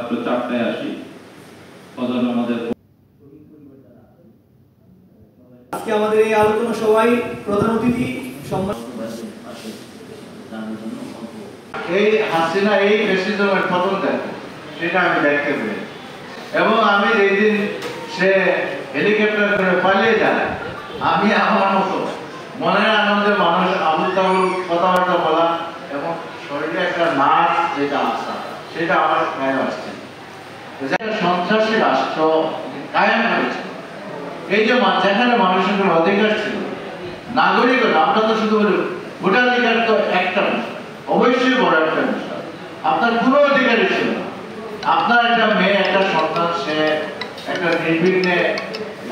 রাত্র 4টায় আসি। ফজর নামাজের আজকে আমাদের এই আলোচনা সভায় প্রধান অতিথি এই হাসিনা এই ফ্যাসিজমের পতন দেখে সেটা আমি দেখতে পেরেছি এবং আমি এই দিন সে হেলিকপ্টার করে পালিয়ে যায় আমি আমার মতো মনের আনন্দে মানুষ আবুল তাবুল কথাবার্তা বলা এবং শরীরে একটা নাচ যেটা আসা সেটা আমার গায়ে আসছে। সন্ত্রাসী রাষ্ট্র কায়েম হয়েছে এই যে যেখানে মানুষের কোনো অধিকার ছিল নাগরিক আমরা তো শুধু বলি ভোটাধিকার তো একটা বিষয় অবশ্যই বড় একটা বিষয় আপনার কোনো অধিকারই ছিল না আপনার একটা মেয়ে একটা সন্তান সে একটা নির্বিঘ্নে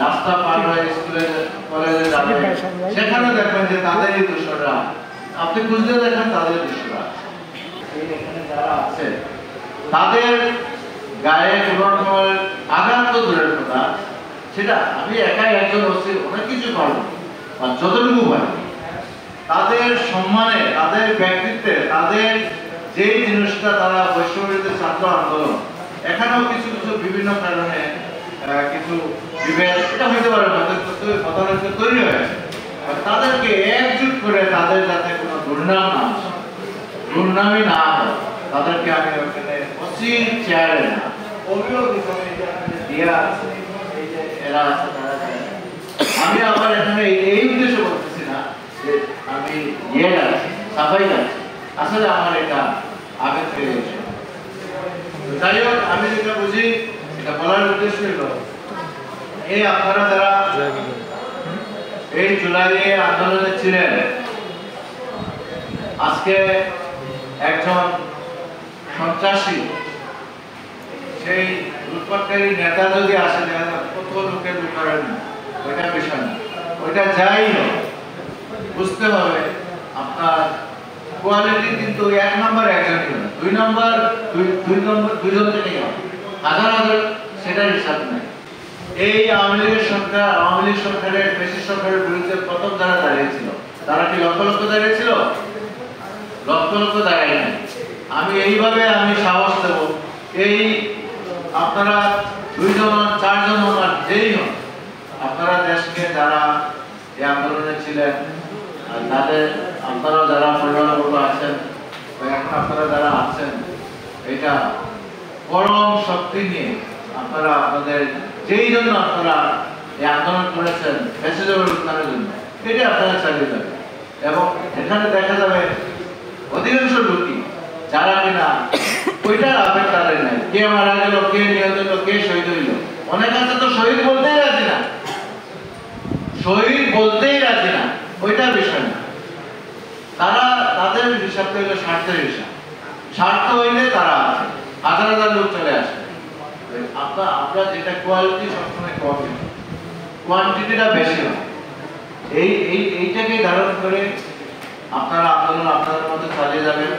রাস্তা পার হয়ে স্কুলে কলেজে যাবে সেখানে দেখবেন যে তাদেরই দোষরা আপনি খুঁজতে দেখেন তাদের দোষরা এখানে যারা আছে তাদের গায়ে কোনো রকমের আঘাত তো দূরের কথা সেটা আমি একাই একজন অনেক কিছু পারবো আর যতটুকু পারি তাদের সম্মানে তাদের ব্যক্তিত্বে তাদের যে জিনিসটা তারা বৈষম্যবিরোধী ছাত্র আন্দোলন এখানেও কিছু কিছু বিভিন্ন কারণে কিছু বিভেদ এটা হইতে পারে মতানৈক্য তৈরি হয়েছে তাদেরকে একজুট করে তাদের যাতে কোনো দুর্নাম না আসে দুর্নামই না হয় তাদেরকে আমি ওখানে অচির চেয়ারে না অভিযোগ হিসাবে দিয়া আছে এই যে এরা আছে তারা আমি আবার এখানে এই উদ্দেশ্যে বলতেছি না যে আমি ইয়ে যাচ্ছি সাফাই যাচ্ছি আসলে আমার এটা আবেগ হয়ে গেছে যাই হোক আমি যেটা বুঝি এটা বলার উদ্দেশ্য হলো এই আপনারা যারা এই জুলাই আন্দোলনে ছিলেন আজকে একজন সন্ত্রাসী সেই লুটপাটকারী নেতা যদি আসে কত লোকের লুটারেন ওইটা বিষয় না ওইটা যাই হোক বুঝতে হবে আপনার কোয়ালিটি কিন্তু 1 নম্বর একজনই না 2 নম্বর দুইজন থেকেই হবে হাজার হাজার সেটার হিসাব নেই এই আওয়ামী লীগ সরকারের বেশি সরকারের বিরুদ্ধে প্রথম যারা দাঁড়িয়েছিল তারা কি লক্ষ লক্ষ দাঁড়িয়েছিল লক্ষ লক্ষ দাঁড়িয়ে নাই আমি এইভাবে আমি সাহস দেব এই আপনারা 2 জন 4 জন আর যেই হন আপনারা দেশকে যারা এই আন্দোলনে ছিলেন আর তাদের আপনারা যারা পরিবারবর্গ আছেন এখন আপনারা যারা আছেন এটা পরম শক্তি নিয়ে আপনারা আপনাদের যেই জন্য আপনারা এই আন্দোলন করেছেন ফ্যাসিজমের উত্থানের জন্য এটা আপনারা চালিয়ে যাবেন এবং এখানে দেখা যাবে অধিকাংশ লোকই যারা কিনা ওইটার আবেগ তাদের নাই কে মারা গেল কে নিহত হইল কে শহীদ হইল অনেক আছে তো শহীদ বলতেই রাজি না শহীদ বলতেই রাজি না ওইটার বিষয় না তারা তাদের হিসাবটা হইলো স্বার্থের হিসাব স্বার্থ হইলে তারা আছে হাজার হাজার লোক চলে আসে আমরা যেটা কোয়ালিটি সবসময় কম কোয়ান্টিটিটা বেশি হয় এইটাকে ধারণ করে আপনারা আন্দোলন আপনাদের মধ্যে চালিয়ে যাবেন।